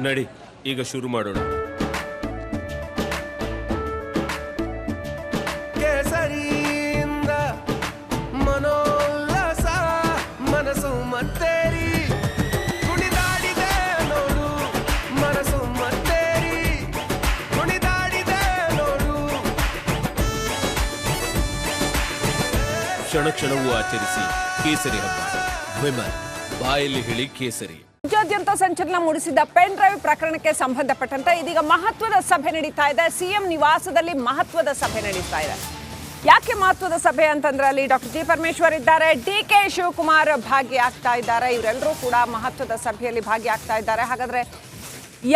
ನಡಿ ಈಗ ಶುರು ಮಾಡೋಣ. ಕೇಸರಿಯಿಂದ ಮನೋಲ್ಲಾಸ ಮನಸ್ಸು ಮತ್ತೇರಿ ಕುಣಿದಾಡಿದೆ ನೋಡು, ಮನಸ್ಸು ಮತ್ತೇರಿ ಕುಣಿದಾಡಿದೆ ನೋಡು. ಕ್ಷಣ ಕ್ಷಣವೂ ಆಚರಿಸಿ ಕೇಸರಿ ಹಬ್ಬ. ವಿಮಲ್ ಬಾಯಲ್ಲಿ ಹೇಳಿ ಕೇಸರಿ. ರಾಜ್ಯಾದ್ಯಂತ ಸಂಚಲನ ಮೂಡಿಸಿದ್ದ ಪೆನ್ ಡ್ರೈವ್ ಪ್ರಕರಣಕ್ಕೆ ಸಂಬಂಧಪಟ್ಟಂತೆ ಇದೀಗ ಮಹತ್ವದ ಸಭೆ ನಡೀತಾ ಇದೆ. ಸಿಎಂ ನಿವಾಸದಲ್ಲಿ ಮಹತ್ವದ ಸಭೆ ನಡೀತಾ ಇದೆ. ಯಾಕೆ ಮಹತ್ವದ ಸಭೆ ಅಂತಂದ್ರೆ ಅಲ್ಲಿ ಡಾಕ್ಟರ್ ಜಿ ಪರಮೇಶ್ವರ್ ಇದ್ದಾರೆ, ಡಿ.ಕೆ. ಶಿವಕುಮಾರ್ ಭಾಗಿಯಾಗ್ತಾ ಇದ್ದಾರೆ. ಇವರೆಲ್ಲರೂ ಕೂಡ ಮಹತ್ವದ ಸಭೆಯಲ್ಲಿ ಭಾಗಿಯಾಗ್ತಾ ಇದ್ದಾರೆ. ಹಾಗಾದ್ರೆ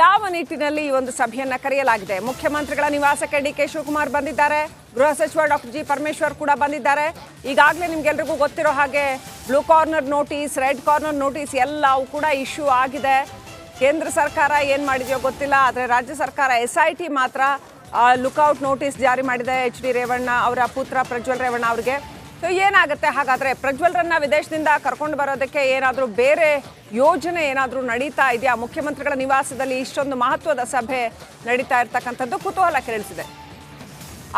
ಯಾವ ನಿಟ್ಟಿನಲ್ಲಿ ಈ ಒಂದು ಸಭೆಯನ್ನ ಕರೆಯಲಾಗಿದೆ? ಮುಖ್ಯಮಂತ್ರಿಗಳ ನಿವಾಸಕ್ಕೆ ಡಿ.ಕೆ. ಶಿವಕುಮಾರ್ ಬಂದಿದ್ದಾರೆ, ಗೃಹ ಸಚಿವ ಡಾಕ್ಟರ್ ಜಿ ಪರಮೇಶ್ವರ್ ಕೂಡ ಬಂದಿದ್ದಾರೆ. ಈಗಾಗಲೇ ನಿಮ್ಗೆಲ್ರಿಗೂ ಗೊತ್ತಿರೋ ಹಾಗೆ blue corner notice, red corner notice ಎಲ್ಲವೂ ಕೂಡ ಇಶ್ಯೂ ಆಗಿದೆ. ಕೇಂದ್ರ ಸರ್ಕಾರ ಏನು ಮಾಡಿದೆಯೋ ಗೊತ್ತಿಲ್ಲ, ಆದರೆ ರಾಜ್ಯ ಸರ್ಕಾರ SIT ಮಾತ್ರ ಲುಕ್ಔಟ್ ನೋಟಿಸ್ ಜಾರಿ ಮಾಡಿದೆ HD ರೇವಣ್ಣ ಅವರ ಪುತ್ರ ಪ್ರಜ್ವಲ್ ರೇವಣ್ಣ ಅವರಿಗೆ. ಸೊ ಏನಾಗುತ್ತೆ ಹಾಗಾದರೆ? ಪ್ರಜ್ವಲ್ರನ್ನ ವಿದೇಶದಿಂದ ಕರ್ಕೊಂಡು ಬರೋದಕ್ಕೆ ಏನಾದರೂ ಬೇರೆ ಯೋಜನೆ ಏನಾದರೂ ನಡೀತಾ ಇದೆಯಾ? ಮುಖ್ಯಮಂತ್ರಿಗಳ ನಿವಾಸದಲ್ಲಿ ಇಷ್ಟೊಂದು ಮಹತ್ವದ ಸಭೆ ನಡೀತಾ ಇರ್ತಕ್ಕಂಥದ್ದು ಕುತೂಹಲ ಕೆರಳಿಸಿದೆ.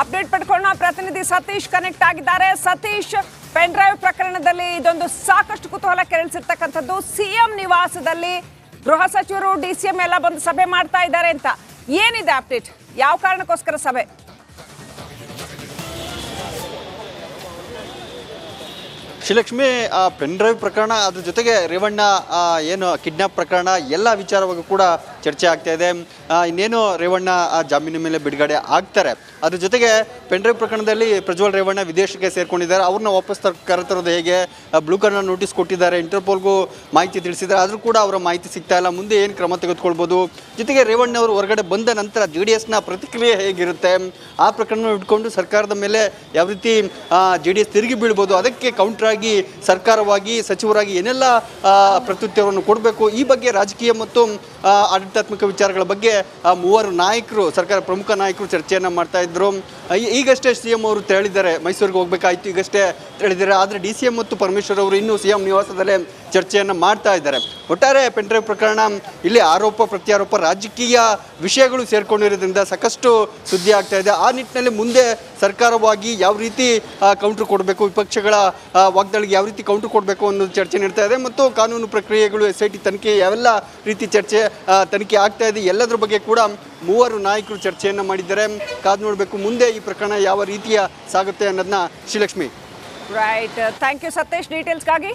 ಅಪ್ಡೇಟ್ ಪಡ್ಕೊಳ್ಳೋಣ. ಪ್ರತಿನಿಧಿ ಸತೀಶ್ ಕನೆಕ್ಟ್ ಆಗಿದ್ದಾರೆ. ಸತೀಶ್, ಪೆನ್ ಡ್ರೈವ್ ಪ್ರಕರಣದಲ್ಲಿ ಇದೊಂದು ಸಾಕಷ್ಟು ಕುತೂಹಲ ಕೆರಳಿಸಿರ್ತಕ್ಕಂಥದ್ದು. ಸಿಎಂ ನಿವಾಸದಲ್ಲಿ ಗೃಹ ಸಚಿವರು DCM ಎಲ್ಲ ಬಂದು ಸಭೆ ಮಾಡ್ತಾ ಇದ್ದಾರೆ ಅಂತ ಏನಿದೆ ಅಪ್ಡೇಟ್? ಯಾವ ಕಾರಣಕ್ಕೋಸ್ಕರ ಸಭೆ? ಶ್ರೀಲಕ್ಷ್ಮಿ, ಪೆನ್ ಡ್ರೈವ್ ಪ್ರಕರಣ, ಅದ್ರ ಜೊತೆಗೆ ರೇವಣ್ಣ ಏನು ಕಿಡ್ನಾಪ್ ಪ್ರಕರಣ ಎಲ್ಲ ವಿಚಾರವಾಗಿ ಕೂಡ ಚರ್ಚೆ ಆಗ್ತಾ ಇದೆ. ಇನ್ನೇನು ರೇವಣ್ಣ ಜಾಮೀನು ಮೇಲೆ ಬಿಡುಗಡೆ ಆಗ್ತಾರೆ. ಅದ್ರ ಜೊತೆಗೆ ಪೆನ್ ಡ್ರೈವ್ ಪ್ರಕರಣದಲ್ಲಿ ಪ್ರಜ್ವಲ್ ರೇವಣ್ಣ ವಿದೇಶಕ್ಕೆ ಸೇರ್ಕೊಂಡಿದ್ದಾರೆ. ಅವ್ರನ್ನ ವಾಪಸ್ ಕರೆತರೋದು ಹೇಗೆ? ಬ್ಲೂ ಕಾರ್ನರ್ ನೋಟಿಸ್ ಕೊಟ್ಟಿದ್ದಾರೆ, ಇಂಟರ್ಪೋಲ್ಗೂ ಮಾಹಿತಿ ತಿಳಿಸಿದ್ದಾರೆ. ಆದರೂ ಕೂಡ ಅವರ ಮಾಹಿತಿ ಸಿಗ್ತಾ ಇಲ್ಲ. ಮುಂದೆ ಏನು ಕ್ರಮ ತೆಗೆದುಕೊಳ್ಬೋದು? ಜೊತೆಗೆ ರೇವಣ್ಣ ಅವರು ಹೊರಗಡೆ ಬಂದ ನಂತರ JDSನ ಪ್ರತಿಕ್ರಿಯೆ ಹೇಗಿರುತ್ತೆ? ಆ ಪ್ರಕರಣ ಇಟ್ಕೊಂಡು ಸರ್ಕಾರದ ಮೇಲೆ ಯಾವ ರೀತಿ JDS ತಿರುಗಿ ಬೀಳ್ಬೋದು? ಅದಕ್ಕೆ ಕೌಂಟರ್ ಆಗಿ ಸರ್ಕಾರವಾಗಿ ಸಚಿವರಾಗಿ ಏನೆಲ್ಲ ಪ್ರತ್ಯುತ್ತರವನ್ನು ಕೊಡಬೇಕು? ಈ ಬಗ್ಗೆ ರಾಜಕೀಯ ಮತ್ತು ಆಡಳಿತಾತ್ಮಕ ವಿಚಾರಗಳ ಬಗ್ಗೆ ಮೂವರು ನಾಯಕರು, ಸರ್ಕಾರ ಪ್ರಮುಖ ನಾಯಕರು ಚರ್ಚೆಯನ್ನು ಮಾಡ್ತಾ ಇದ್ರು. ಈಗಷ್ಟೇ CM ಅವರು ತೆರಳಿದ್ದಾರೆ, ಮೈಸೂರಿಗೆ ಹೋಗಬೇಕಾಯಿತು, ಈಗಷ್ಟೇ ತೆರಳಿದ್ದಾರೆ. ಆದರೆ DCM ಮತ್ತು ಪರಮೇಶ್ವರ್ ಅವರು ಇನ್ನೂ CM ನಿವಾಸದಲ್ಲೇ ಚರ್ಚೆಯನ್ನು ಮಾಡ್ತಾ ಇದ್ದಾರೆ. ಒಟ್ಟಾರೆ ಪೆನ್ ಡ್ರೈವ್ ಪ್ರಕರಣ ಇಲ್ಲಿ ಆರೋಪ ಪ್ರತ್ಯಾರೋಪ ರಾಜಕೀಯ ವಿಷಯಗಳು ಸೇರ್ಕೊಂಡಿರೋದ್ರಿಂದ ಸಾಕಷ್ಟು ಸುದ್ದಿ ಆಗ್ತಾ ಇದೆ. ಆ ನಿಟ್ಟಿನಲ್ಲಿ ಮುಂದೆ ಸರ್ಕಾರವಾಗಿ ಯಾವ ರೀತಿ ಕೌಂಟರ್ ಕೊಡಬೇಕು, ವಿಪಕ್ಷಗಳ ವಾಗ್ದಾಳಿಗೆ ಯಾವ ರೀತಿ ಕೌಂಟರ್ ಕೊಡಬೇಕು ಅನ್ನೋದು ಚರ್ಚೆ ನಡೀತಾ ಇದೆ. ಮತ್ತು ಕಾನೂನು ಪ್ರಕ್ರಿಯೆಗಳು, SIT ತನಿಖೆ ಯಾವೆಲ್ಲ ರೀತಿ ತನಿಖೆ ಆಗ್ತಾ ಇದೆ, ಎಲ್ಲದರ ಬಗ್ಗೆ ಕೂಡ ಮೂವರು ನಾಯಕರು ಚರ್ಚೆಯನ್ನು ಮಾಡಿದ್ದಾರೆ. ಕಾದು ನೋಡಬೇಕು ಮುಂದೆ ಈ ಪ್ರಕರಣ ಯಾವ ರೀತಿಯ ಸಾಗುತ್ತೆ ಅನ್ನೋದನ್ನ. Srilakshmi, right, thank you Satish ಡೀಟೇಲ್ಸ್ಗಾಗಿ.